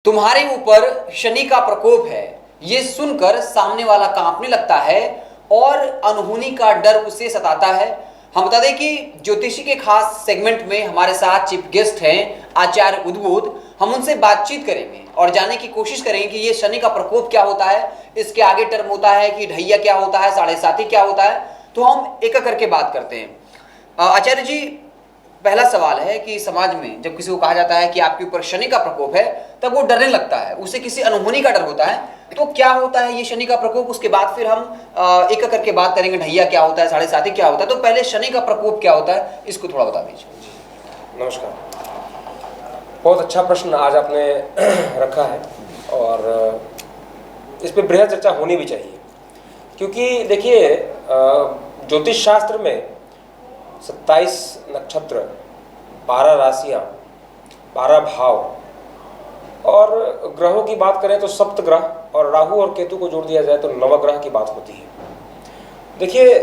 तुम्हारे ऊपर शनि का प्रकोप है, ये सुनकर सामने वाला कांपने लगता है और अनहोनी का डर उसे सताता है। हम बता दें कि ज्योतिषी के खास सेगमेंट में हमारे साथ चीफ गेस्ट हैं आचार्य उद्भूत। हम उनसे बातचीत करेंगे और जानने की कोशिश करेंगे कि ये शनि का प्रकोप क्या होता है, इसके आगे टर्म होता है कि ढैया क्या होता है, साढ़े साती क्या होता है। तो हम एक एक करके बात करते हैं। आचार्य जी, पहला सवाल है कि समाज में जब किसी को कहा जाता है कि आपके ऊपर शनि का प्रकोप है, तब वो डरने लगता है, उसे किसी अनहोनी का डर होता है। तो क्या होता है ये शनि का प्रकोप? उसके बाद फिर हम एक एक करके बात करेंगे, ढैया क्या होता है, साढ़े साती क्या होता है। तो पहले शनि का प्रकोप क्या होता है, इसको थोड़ा बता दीजिए। नमस्कार, बहुत अच्छा प्रश्न आज आपने रखा है और इस पर बृहद चर्चा होनी भी चाहिए, क्योंकि देखिए ज्योतिष शास्त्र में 27 नक्षत्र, 12 राशियाँ, 12 भाव और ग्रहों की बात करें तो सप्त ग्रह और राहु और केतु को जोड़ दिया जाए तो नवग्रह की बात होती है। देखिए,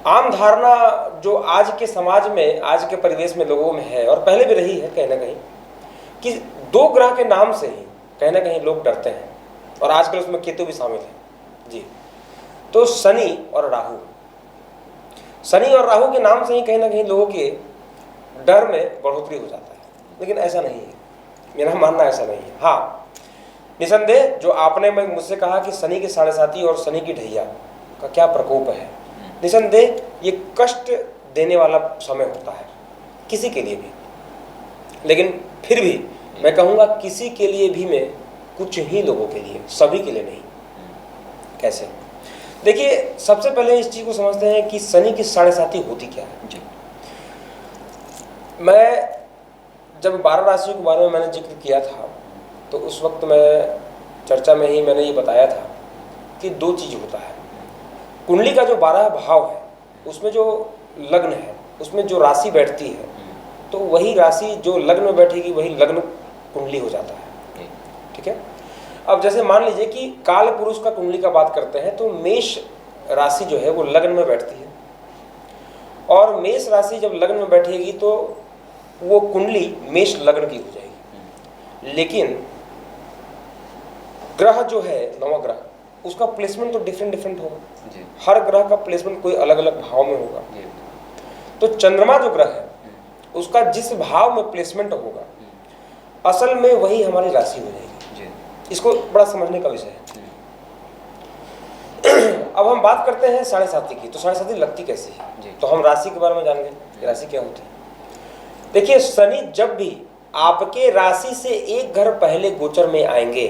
आम धारणा जो आज के समाज में, आज के परिवेश में लोगों में है और पहले भी रही है कहीं ना कहीं, कि दो ग्रह के नाम से ही कहीं ना कहीं लोग डरते हैं और आजकल उसमें केतु भी शामिल है जी। तो शनि और राहु, शनि और राहु के नाम से ही कहीं ना कहीं लोगों के डर में बढ़ोतरी हो जाता है, लेकिन ऐसा नहीं है, मेरा मानना ऐसा नहीं है। हाँ, निसंदेह जो आपने मुझसे कहा कि शनि की साढ़े साती और शनि की ढैया का क्या प्रकोप है, निसंदेह ये कष्ट देने वाला समय होता है किसी के लिए भी, लेकिन फिर भी मैं कहूँगा किसी के लिए भी मैं, कुछ ही लोगों के लिए, सभी के लिए नहीं। कैसे? देखिए, सबसे पहले इस चीज़ को समझते हैं कि शनि की साढ़े साती होती क्या है जी। मैं जब 12 राशियों के बारे में मैंने जिक्र किया था तो उस वक्त मैं चर्चा में ही मैंने ये बताया था कि दो चीज़ होता है। कुंडली का जो 12 भाव है उसमें जो लग्न है, उसमें जो राशि बैठती है, तो वही राशि जो लग्न में बैठेगी वही लग्न कुंडली हो जाता है। ठीक है। अब जैसे मान लीजिए कि काल पुरुष का कुंडली का बात करते हैं तो मेष राशि जो है वो लग्न में बैठती है और मेष राशि जब लग्न में बैठेगी तो वो कुंडली मेष लग्न की हो जाएगी। लेकिन ग्रह जो है नवग्रह, उसका प्लेसमेंट तो डिफरेंट होगा, हर ग्रह का प्लेसमेंट कोई अलग अलग भाव में होगा। तो चंद्रमा जो ग्रह है उसका जिस भाव में प्लेसमेंट होगा असल में वही हमारी राशि हो जाएगी। इसको बड़ा समझने का विषय है। अब हम बात करते हैं साढ़े साती की। तो साढ़े साती लगती कैसी है, तो हम राशि के बारे में जान गए, राशि क्या होती है। देखिए, शनि जब भी आपके राशि से एक घर पहले गोचर में आएंगे,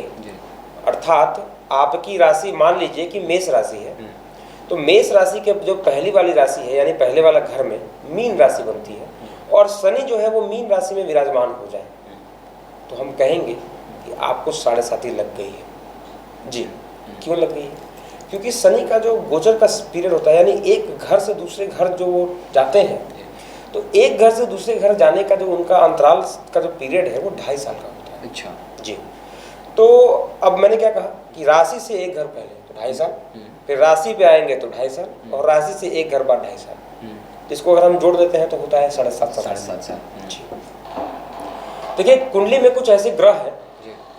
अर्थात आपकी राशि मान लीजिए कि मेष राशि है, तो मेष राशि के जो पहली वाली राशि है यानी पहले वाला घर में मीन राशि बनती है और शनि जो है वो मीन राशि में विराजमान हो जाए तो हम कहेंगे कि आपको साढ़े साती लग गई है जी। क्यों लग गई है? क्योंकि शनि का जो गोचर का पीरियड होता है, यानी एक घर से दूसरे घर जो वो जाते हैं, तो एक घर से दूसरे घर जाने का जो उनका अंतराल का जो पीरियड है वो 2.5 साल का होता है। अच्छा जी। तो अब मैंने क्या कहा कि राशि से एक घर पहले तो 2.5 साल, फिर राशि पे आएंगे तो 2.5 साल और राशि से एक घर बाद 2.5 साल। इसको अगर हम जोड़ देते हैं तो होता है 7.5 साल। देखिए, कुंडली में कुछ ऐसे ग्रह हैं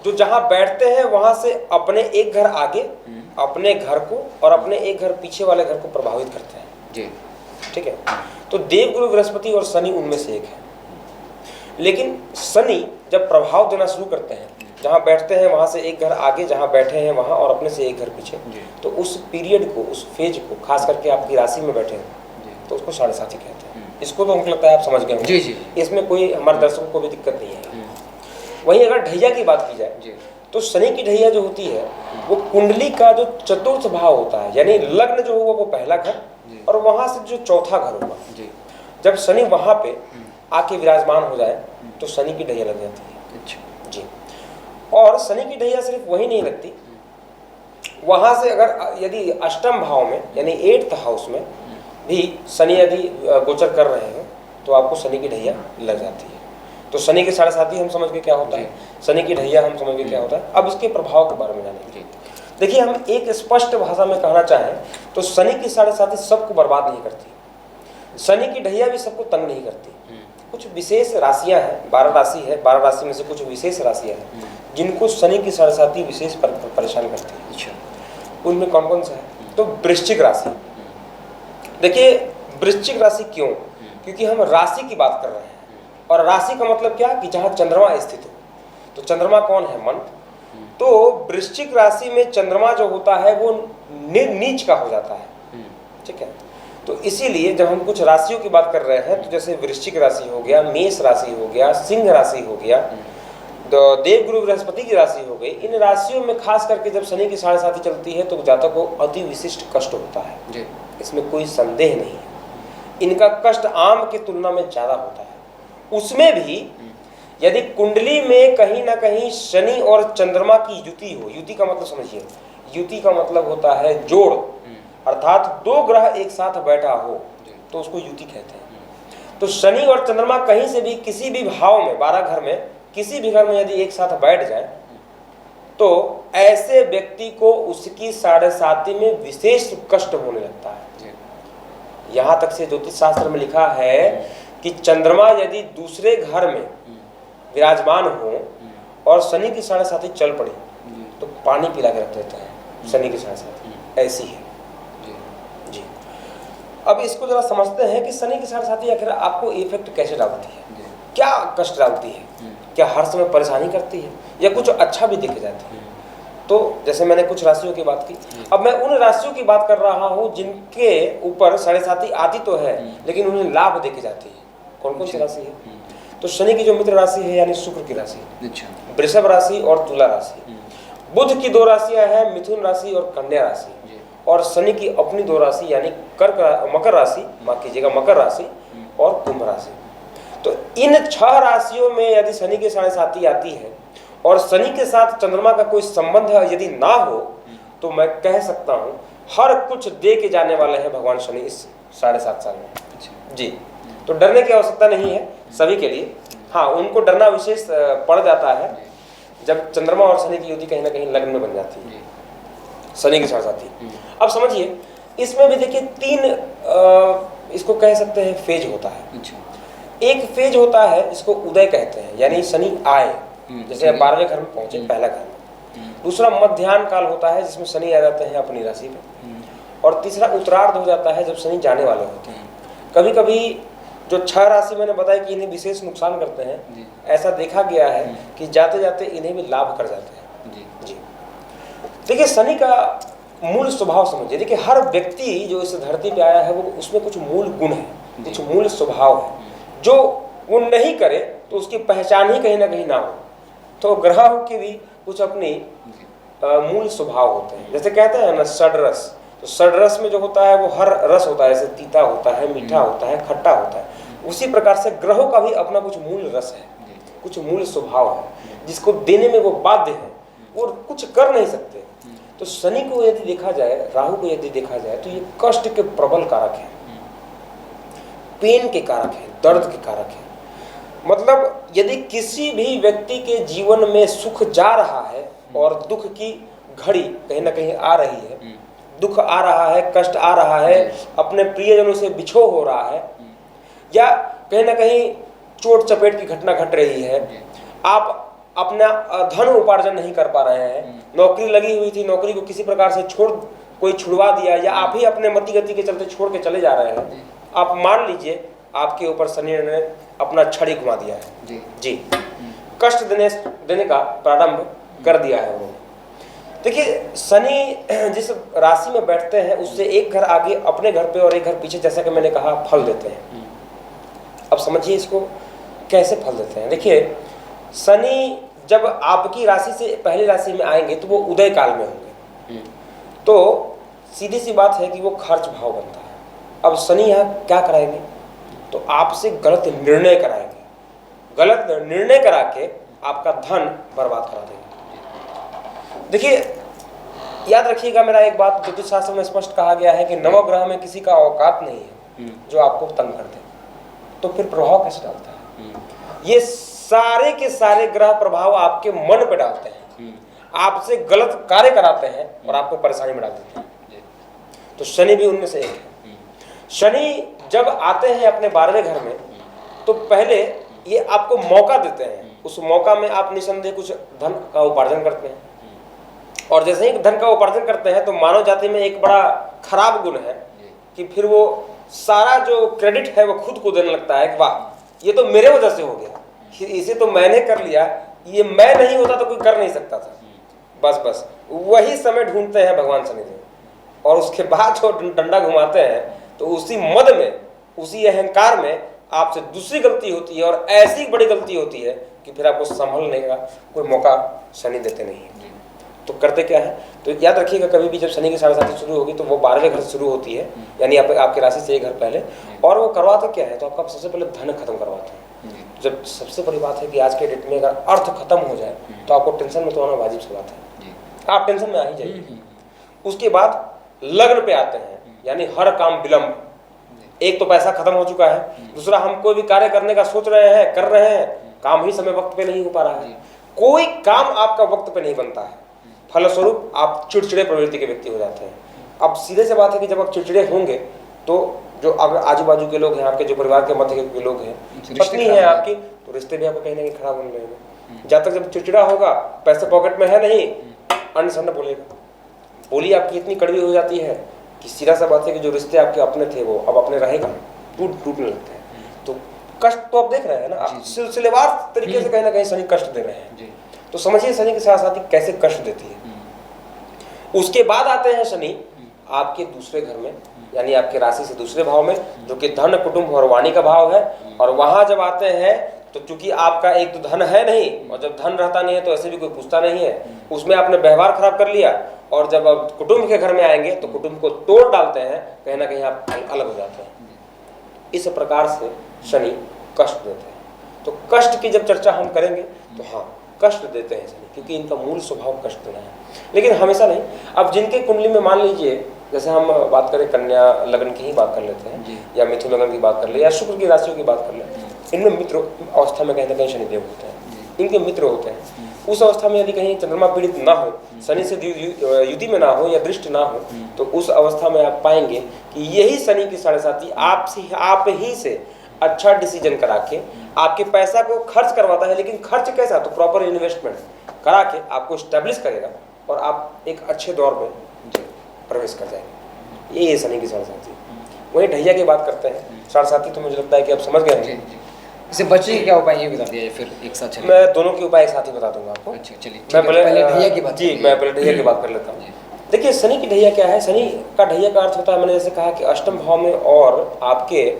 जो जहां बैठते हैं वहां से अपने एक घर आगे, अपने घर को और अपने एक घर पीछे वाले घर को प्रभावित करते हैं जी। ठीक है। तो देवगुरु बृहस्पति और शनि उनमें से एक है। लेकिन शनि जब प्रभाव देना शुरू करते हैं, जहां बैठते हैं वहां से एक घर आगे, जहां बैठे हैं वहां और अपने से एक घर पीछे, तो उस पीरियड को, उस फेज को, खास करके आपकी राशि में बैठे हैं तो उसको साढ़े साती कहते हैं। इसको तो हमको लगता है आप समझ गए जी जी। इसमें कोई हमारे दर्शकों को भी दिक्कत नहीं है। वहीं अगर ढैया की बात की जाए तो शनि की ढैया जो होती है वो कुंडली का जो चतुर्थ भाव होता है, यानी लग्न जो होगा वो पहला घर और वहां से जो चौथा घर होगा, जब शनि वहां पे आके विराजमान हो जाए तो शनि की ढैया लग जाती है। अच्छा जी। और शनि की ढैया सिर्फ वही नहीं लगती, वहां से अगर यदि अष्टम भाव में यानी 8th हाउस में भी शनि यदि गोचर कर रहे हैं तो आपको शनि की ढैया लग जाती है। तो शनि की साढ़े साती हम समझ गए क्या होता है, शनि की ढैया हम समझ गए क्या होता है। अब इसके प्रभाव के बारे में जानेंगे। देखिए, हम एक स्पष्ट भाषा में कहना चाहें तो शनि की साढ़े साती सबको बर्बाद नहीं करती, शनि की ढैया भी सबको तंग नहीं करती। कुछ विशेष राशियां हैं, 12 राशि है, 12 राशि में से कुछ विशेष राशियां हैं जिनको शनि की साढ़ेसाती विशेष परेशान करती है। अच्छा। उनमें कौन कौन सा है? तो वृश्चिक राशि। देखिए वृश्चिक राशि क्यों? क्योंकि हम राशि की बात कर रहे हैं और राशि का मतलब क्या कि जहाँ चंद्रमा स्थित हो। तो चंद्रमा कौन है? मन। तो वृश्चिक राशि में चंद्रमा जो होता है वो नीच का हो जाता है, ठीक है। तो इसीलिए जब हम कुछ राशियों की बात कर रहे हैं तो जैसे वृश्चिक राशि हो गया, मेष राशि हो गया, सिंह राशि हो गया, तो देवगुरु बृहस्पति की राशि हो गई, इन राशियों में खास करके जब शनि की साढ़ेसाती चलती है तो जातक को अति विशिष्ट कष्ट होता है, इसमें कोई संदेह नहीं है। इनका कष्ट आम की तुलना में ज्यादा होता है। उसमें भी यदि कुंडली में कहीं ना कहीं शनि और चंद्रमा की युति हो, युति का मतलब समझिए, युति का मतलब होता है जोड़, अर्थात दो ग्रह एक साथ बैठा हो तो उसको युति कहते हैं। तो शनि और चंद्रमा कहीं से भी किसी भी भाव में, 12 घर में किसी भी घर में यदि एक साथ बैठ जाए तो ऐसे व्यक्ति को उसकी साढ़ेसाती में विशेष कष्ट होने लगता है। यहाँ तक से ज्योतिष शास्त्र में लिखा है कि चंद्रमा यदि दूसरे घर में विराजमान हो और शनि की साढ़ेसाती चल पड़ी तो पानी पिला के रख देते हैं। शनि की साढ़ेसाती ऐसी है जी। अब इसको जरा समझते हैं कि शनि की साढ़ेसाती आखिर आपको इफेक्ट कैसे डालती है, क्या कष्ट डालती है, क्या हर समय परेशानी करती है या कुछ अच्छा भी देखे जाती है। तो जैसे मैंने कुछ राशियों की बात की, अब मैं उन राशियों की बात कर रहा हूँ जिनके ऊपर साढ़ेसाती आती तो है लेकिन उन्हें लाभ देके जाती है। कौन कौन सी राशि है? तो शनि की जो मित्र राशि है यानी शुक्र की राशि, वृषभ राशि और तुला राशि। बुध की 2 राशियां हैं, मिथुन राशि और कन्या राशि। और शनि की अपनी 2 राशि यानी मकर राशि, माफ कीजिएगा मकर राशि और कुंभ राशि। तो इन 6 राशियों में यदि शनि की साढ़ेसाती आती है और शनि के साथ चंद्रमा का कोई संबंध यदि ना हो तो मैं कह सकता हूँ हर कुछ दे के जाने वाले हैं भगवान शनि इस 7.5 साल में जी। तो डरने की आवश्यकता नहीं है सभी के लिए। हाँ, उनको डरना विशेष पड़ जाता है जब चंद्रमा और शनि की युति कहीं ना कहीं लग्न में बन जाती है, शनि की साढ़ेसाती। अब समझिए इसमें भी देखिए 3 इसको कह सकते हैं फेज होता है। एक फेज होता है इसको उदय कहते हैं, यानी शनि आए, जैसे 12वें घर में पहुंचे, पहला घर में। दूसरा मध्याह्न काल होता है जिसमें शनि आ जाते हैं अपनी राशि पे। और तीसरा उत्तरार्ध हो जाता है जब शनि जाने वाले होते हैं। कभी कभी जो 6 राशि मैंने बताया कि इन्हें विशेष नुकसान करते हैं, ऐसा देखा गया है कि जाते जाते इन्हें भी लाभ कर जाते हैं जी। देखिए शनि का मूल स्वभाव समझिए। देखिए हर व्यक्ति जो इस धरती पे आया है वो उसमें कुछ मूल गुण है, कुछ मूल स्वभाव है जो वो नहीं करे तो उसकी पहचान ही कहीं ना कहीं ना हो। तो ग्रहों की भी कुछ अपनी मूल स्वभाव होते हैं। जैसे कहते हैं ना षड्रस, तो षड्रस में जो होता है वो हर रस होता है, जैसे तीता होता है, मीठा होता है, खट्टा होता है। उसी प्रकार से ग्रहों का भी अपना कुछ मूल रस है, कुछ मूल स्वभाव है जिसको देने में वो बाध्य है और कुछ कर नहीं सकते। तो शनि को यदि देखा जाए, राहु को यदि देखा जाए तो ये कष्ट के प्रबल कारक है, पेन के कारक है, दर्द के कारक है। मतलब यदि किसी भी व्यक्ति के जीवन में सुख जा रहा है और दुख की घड़ी कहीं ना कहीं आ रही है, दुख आ रहा है, कष्ट आ रहा है, अपने प्रियजनों से बिछो हो रहा है या कहीं ना कहीं चोट चपेट की घटना घट रही है, आप अपना धन उपार्जन नहीं कर पा रहे हैं, नौकरी लगी हुई थी, नौकरी को किसी प्रकार से कोई छुड़वा दिया या आप ही अपने मति गति के चलते छोड़ के चले जा रहे हैं, आप मान लीजिए आपके ऊपर शनि ने अपना छड़ी घुमा दिया है जी, कष्ट देने का प्रारंभ कर दिया है उन्होंने। देखिए शनि जिस राशि में बैठते हैं उससे एक घर आगे अपने घर पे और एक घर पीछे, जैसा कि मैंने कहा, फल देते हैं। अब समझिए इसको कैसे फल देते हैं। देखिए शनि जब आपकी राशि से पहली राशि में आएंगे तो वो उदय काल में होंगे, तो सीधी सी बात है कि वो खर्च भाव बनता है। अब शनि यहाँ क्या कराएंगे तो आपसे गलत निर्णय कराएंगे, गलत निर्णय करा के आपका धन बर्बाद करा देंगे। देखिए याद रखिएगा मेरा एक बात, ज्योतिष शास्त्र में स्पष्ट कहा गया है कि नवग्रह में किसी का औकात नहीं है जो आपको तंग कर दे। तो फिर प्रभाव कैसे डालता है? ये सारे के सारे ग्रह प्रभाव आपके मन पे डालते हैं, आपसे गलत कार्य कराते हैं और आपको परेशानी में डाल देते हैं। तो शनि भी उनमें से एक है। शनि जब आते हैं अपने 12वें घर में तो पहले ये आपको मौका देते हैं, उस मौका में आप निसंदेह कुछ धन का उपार्जन करते हैं, और जैसे ही धन का उपार्जन करते हैं तो मानव जाति में एक बड़ा खराब गुण है कि फिर वो सारा जो क्रेडिट है वो खुद को देने लगता है कि वाह ये तो मेरे वजह से हो गया, इसे तो मैंने कर लिया, ये मैं नहीं होता तो कोई कर नहीं सकता था। बस वही समय ढूंढते हैं भगवान शनिदेव, और उसके बाद जो डंडा घुमाते हैं तो उसी मद में, उसी अहंकार में आपसे दूसरी गलती होती है, और ऐसी बड़ी गलती होती है कि फिर आपको संभलने का कोई मौका शनि देते नहीं है। तो करते क्या है, तो याद रखिएगा कभी भी जब शनि की साढ़े साथी शुरू होगी तो वो 12वें घर से शुरू होती है, यानी आपके राशि से एक घर पहले, और वो करवाते क्या है, तो आपका सबसे पहले धन खत्म करवाते हैं। जब सबसे बड़ी बात है कि आज के डेट में अगर अर्थ खत्म हो जाए तो आपको टेंशन में तो आना वाजिब सी बात है, आप टेंशन में आ ही जाइए। उसके बाद लग्न पे आते हैं, यानी हर काम विलंब। एक तो पैसा खत्म हो चुका है, दूसरा हम कोई भी कार्य करने का सोच रहे हैं, कर रहे हैं, काम ही समय वक्त पे नहीं हो पा रहा है, कोई काम आपका वक्त पे नहीं बनता है, फलस्वरूप आप चिड़चिड़े प्रवृत्ति के व्यक्ति हो जाते हैं। अब सीधे से बात है कि जब आप चिड़चिड़े होंगे तो जो अब आजू बाजू के लोग हैं, आपके जो परिवार के मध्य के लोग हैं, पत्नी है आपकी, तो रिश्ते भी आपको कहीं ना कहीं खराब होने लगेंगे। जब तक जब चिड़चिड़ा होगा, पैसे पॉकेट में है नहीं, अन्न सन्न बोलेगा, बोली आपकी इतनी कड़वी हो जाती है कि सीधा सा बात है कि जो रिश्ते आपके अपने थे वो अब अपने रहेगा, टूटने लगते हैं। तो कष्ट तो आप देख रहे हैं ना, सिलसिलेवार तरीके से कहीं ना कहीं शनि कष्ट दे रहे हैं। तो समझिए शनि के साथ साथ कैसे कष्ट देती है। उसके बाद आते हैं शनि आपके दूसरे घर में, यानी आपके राशि से दूसरे भाव में, जो कि धन कुटुंब और वाणी का भाव है। और वहां जब आते हैं तो चूंकि आपका एक तो धन है नहीं, और जब धन रहता नहीं है तो ऐसे भी कोई पूछता नहीं है, उसमें आपने व्यवहार खराब कर लिया, और जब आप कुटुंब के घर में आएंगे तो कुटुंब को तोड़ डालते हैं, कहीं ना कहीं आप अलग हो जाते हैं। इस प्रकार से शनि कष्ट देते हैं। तो कष्ट की जब चर्चा हम करेंगे तो हाँ, कष्ट देते हैं शनि, क्योंकि इनका मूल स्वभाव कष्ट देना है, लेकिन हमेशा नहीं। अब जिनके कुंडली में मान लीजिए, जैसे हम बात करें कन्या लग्न की ही बात कर लेते हैं, या मिथुन लग्न की बात कर ले, या शुक्र की राशियों की बात कर ले, इनमें मित्र अवस्था में कहीं ना कहीं शनिदेव होते हैं, इनके मित्र होते हैं। उस अवस्था में यदि कहीं चंद्रमा पीड़ित ना हो, शनि से युति में ना हो या दृष्टि ना हो, तो उस अवस्था में आप पाएंगे कि यही शनि की साढ़े साथी आप ही से अच्छा डिसीजन करा के आपके पैसा को खर्च करवाता है। लेकिन खर्च कैसा, तो प्रॉपर इन्वेस्टमेंट करा के आपको स्टैब्लिश करेगा और आप एक अच्छे दौर में प्रवेश कर जाएंगे। ये शनि की साढ़े साथी। वही ढैया की बात करते हैं साढ़े साथी, तो मुझे लगता है कि आप समझ गए हैं। इससे बचने के क्या उपाय ये बता दिया, फिर एक साथ चलिए। मैं दोनों के उपाय एक साथ ही बता दूंगा आपको। अच्छा चलिए, मैं पहले ढैया की बात, जी मैं पहले ढैया की बात कर लेता हूँ। देखिए शनि की ढैया क्या है। शनि का ढैया का अर्थ होता है, मैंने जैसे कहा कि अष्टम भाव में और आपके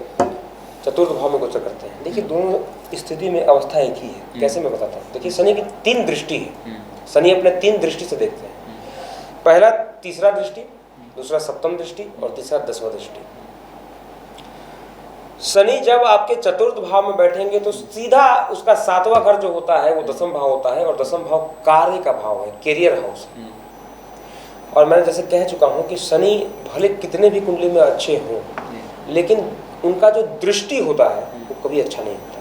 चतुर्थ भाव में गोचर करते हैं। देखिए दोनों स्थिति में अवस्था एक ही है। कैसे मैं बताता हूँ। देखिए शनि की 3 दृष्टि है। शनि अपने 3 दृष्टि से देखते हैं। पहला तीसरा दृष्टि, दूसरा सप्तम दृष्टि और तीसरा 10वां दृष्टि। शनि जब आपके चतुर्थ भाव में बैठेंगे तो सीधा उसका 7वां घर जो होता है वो 10वां भाव होता है, और 10वां भाव कार्य का भाव है, कैरियर हाउस। और मैंने जैसे कह चुका हूं कि शनि भले कितने भी कुंडली में अच्छे हों, लेकिन उनका जो दृष्टि होता है वो कभी अच्छा नहीं होता।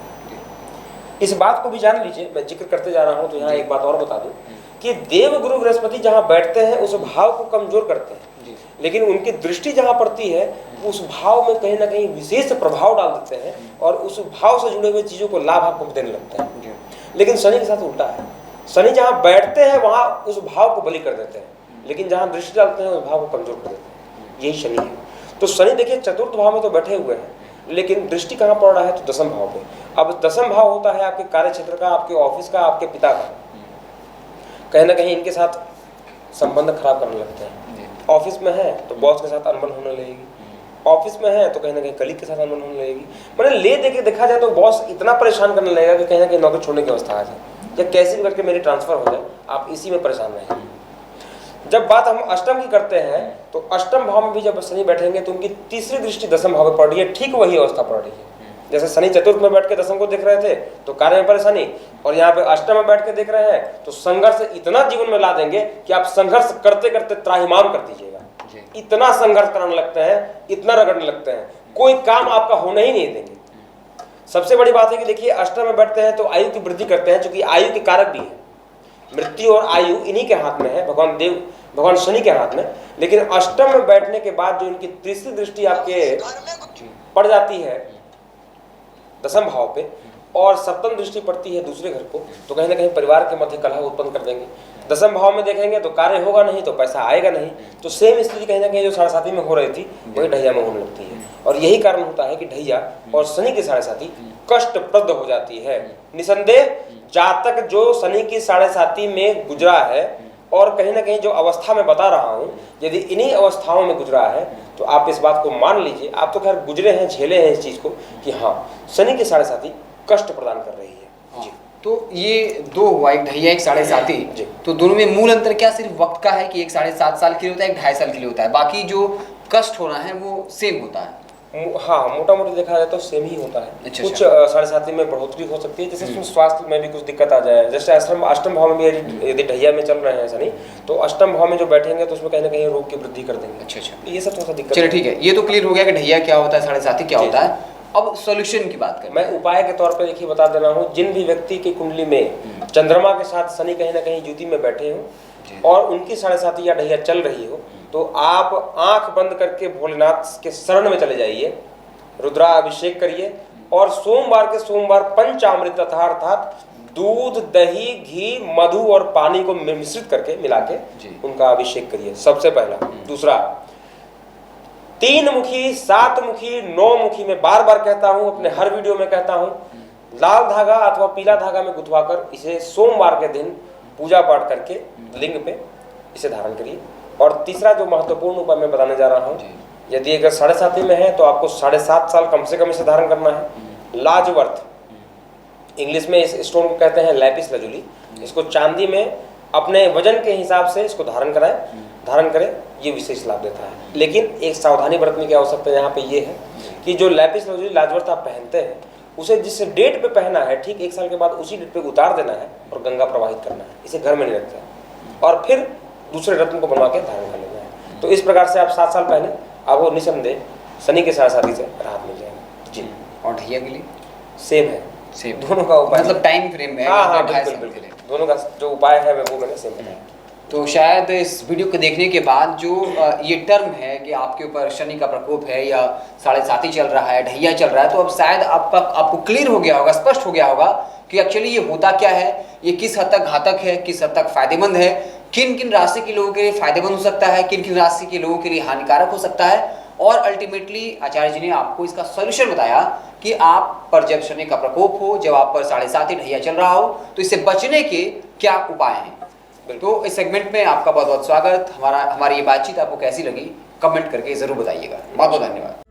इस बात को भी जान लीजिए। मैं जिक्र करते जा रहा हूं तो यहाँ एक बात और बता दूं कि देव गुरु बृहस्पति जहाँ बैठते हैं उस भाव को कमजोर करते हैं, लेकिन उनकी दृष्टि जहाँ पड़ती है उस भाव में कहीं ना कहीं विशेष प्रभाव डाल देते हैं, और उस भाव से जुड़े हुए चीजों को लाभ आपको देने लगते हैं। लेकिन शनि के साथ उल्टा है। शनि जहाँ बैठते हैं वहां उस भाव को बलि कर देते हैं, लेकिन जहाँ दृष्टि डालते हैं उस भाव को कमजोर कर देते हैं। यही शनि है। तो शनि देखिए चतुर्थ भाव में तो बैठे हुए हैं, लेकिन दृष्टि कहाँ पड़ रहा है, तो 10वां भाव पे। अब 10वां भाव होता है आपके कार्य क्षेत्र का, आपके ऑफिस का, आपके पिता का। कहीं ना कहीं इनके साथ संबंध खराब करने लगते हैं। ऑफिस में है तो बॉस के साथ अनबन होने लगेगी, ऑफिस में है तो कहीं ना कहीं कलीग के साथ अनबन होने लगेगी। मैंने ले दे के देखा जाए तो बॉस इतना परेशान करने लगेगा कि कहीं ना कहीं नौकरी छोड़ने की अवस्था आ जाए, या कैसे भी करके मेरी ट्रांसफर हो जाए, आप इसी में परेशान रहेंगे। जब बात हम अष्टम की करते हैं तो अष्टम भाव में भी जब शनि बैठेंगे तो उनकी तीसरी दृष्टि 10वां भाव में पड़ रही है। ठीक वही अवस्था पड़ रही है जैसे शनि चतुर्थ में बैठ के 10वां को देख रहे थे तो कार्य में परेशानी, और यहाँ पे अष्टम में बैठ के देख रहे हैं तो संघर्ष इतना जीवन में ला देंगे कि आप संघर्ष करते करते त्राहिमाम कर दीजिएगा। इतना संघर्ष करने लगते हैं, इतना रगड़ने लगते हैं, कोई काम आपका होने ही नहीं देंगे। सबसे बड़ी बात है कि देखिए अष्टम में बैठते हैं तो आयु की वृद्धि करते हैं, क्योंकि आयु के कारक भी है। मृत्यु और आयु इन्हीं के हाथ में है, भगवान शनि के हाथ में। लेकिन अष्टम में बैठने के बाद जो इनकी तीसरी दृष्टि आपके पड़ जाती है दसम भाव पे और सप्तम दृष्टि पड़ती है दूसरे घर को, तो कहीं ना कहीं परिवार के मध्य कलह उत्पन्न कर देंगे। दसम भाव में देखेंगे तो कार्य होगा नहीं तो पैसा आएगा नहीं। तो सेम स्थिति कहीं ना कहीं जो साढ़े साथी में हो रही थी वही ढैया में होने लगती है। और यही कारण होता है कि ढैया और शनि की साढ़े साथी कष्टप्रद हो जाती है। निसंदेह जातक जो शनि की साढ़े साथी में गुजरा है और कहीं ना कहीं जो अवस्था में बता रहा हूँ, यदि इन्हीं अवस्थाओं में गुजरा है तो आप इस बात को मान लीजिए, आप तो खैर गुजरे हैं, झेले हैं इस चीज़ को कि हाँ शनि की साढ़े साथी कष्ट प्रदान कर रही है। जी, तो ये दो हुआ, एक ढैया एक साढ़े साथी। जी। तो दोनों में मूल अंतर क्या सिर्फ वक्त का है कि एक 7.5 साल के लिए होता है, एक 2.5 साल के लिए होता है, बाकी जो कष्ट होना है वो सेम होता है? हाँ, मोटा मोटी देखा जाए तो सेम ही होता है। अच्छा, कुछ साढ़े साथी में बढ़ोतरी हो सकती है, जैसे उसमें स्वास्थ्य में भी कुछ दिक्कत आ जाए। जैसे अष्टम भाव में भी यदि ढैया में चल रहे हैं शनि, तो अष्टम भाव में जो बैठेंगे तो उसमें कहीं ना कहीं रोग की वृद्धि कर देंगे। अच्छा, ये सब थोड़ा सा दिक्कत। चलिए ठीक है, ये तो क्लियर हो गया कि ढैया क्या होता है, साढ़े साथी क्या होता है। अब सॉल्यूशन की बात करें। मैं उपाय के तौर पर देखिए बता दे रहा हूँ, जिन भी व्यक्ति की कुंडली में चंद्रमा के साथ शनि कहीं ना कहीं युति में बैठे हो और उनकी साढ़े साथी या ढैया चल रही हो, तो आप आंख बंद करके भोलेनाथ के शरण में चले जाइए, रुद्राभिषेक करिए और सोमवार के सोमवार पंचामृत अर्थात दूध, दही, घी, मधु और पानी को मिश्रित करके मिला के उनका अभिषेक करिए, सबसे पहला। दूसरा, 3 मुखी, 7 मुखी, 9 मुखी, मैं बार बार कहता हूं, अपने हर वीडियो में कहता हूं, लाल धागा अथवा पीला धागा में गुथवाकर इसे सोमवार के दिन पूजा पाठ करके लिंग पे इसे धारण करिए। और तीसरा जो महत्वपूर्ण उपाय मैं बताने जा रहा हूं, यदि अगर साढ़े साथी में है तो आपको 7.5 साल कम से कम इसे धारण करना है। लाजवर्थ, इंग्लिश में इस स्टोन को कहते हैं लैपिस लजुली। इसको चांदी में अपने वजन के हिसाब से इसको धारण करें, ये विशेष लाभ देता है। लेकिन एक सावधानी बरतने की आवश्यकता यहाँ पे ये है कि जो लैपिस लजुली लाजवर्थ आप पहनते हैं, उसे जिस डेट पे पहना है ठीक 1 साल के बाद उसी डेट पे उतार देना है और गंगा प्रवाहित करना है। इसे घर में नहीं रखते हैं और फिर दूसरे रत्न को बनवा के धारण कर लेना है। तो इस प्रकार से आप 7 साल पहले आपको निसंदेह शनि के साढ़े साथी से राहत मिल जाएगी। जी। और ढैया के लिए सेम है, सेम दोनों का उपाय, मतलब टाइम फ्रेम है। हाँ, 2.5 बिल्कुल साल के लिए। दोनों का जो उपाय है वो मैंने सेम बताया। तो शायद इस वीडियो को देखने के बाद जो ये टर्म है कि आपके ऊपर शनि का प्रकोप है या साढ़े साथी चल रहा है, ढैया चल रहा है, तो अब शायद आपको क्लियर हो गया होगा, स्पष्ट हो गया होगा कि एक्चुअली ये होता क्या है, ये किस हद तक घातक है, किस हद तक फायदेमंद है, किन किन राशि के लोगों के लिए फायदेमंद हो सकता है, किन किन राशि के लोगों के लिए हानिकारक हो सकता है। और अल्टीमेटली आचार्य जी ने आपको इसका सॉल्यूशन बताया कि आप पर जब शनि का प्रकोप हो, जब आप पर साढ़े साथी ढैया चल रहा हो, तो इससे बचने के क्या उपाय हैं। तो इस सेगमेंट में आपका बहुत बहुत स्वागत। हमारी ये बातचीत आपको कैसी लगी कमेंट करके ज़रूर बताइएगा। बहुत बहुत धन्यवाद।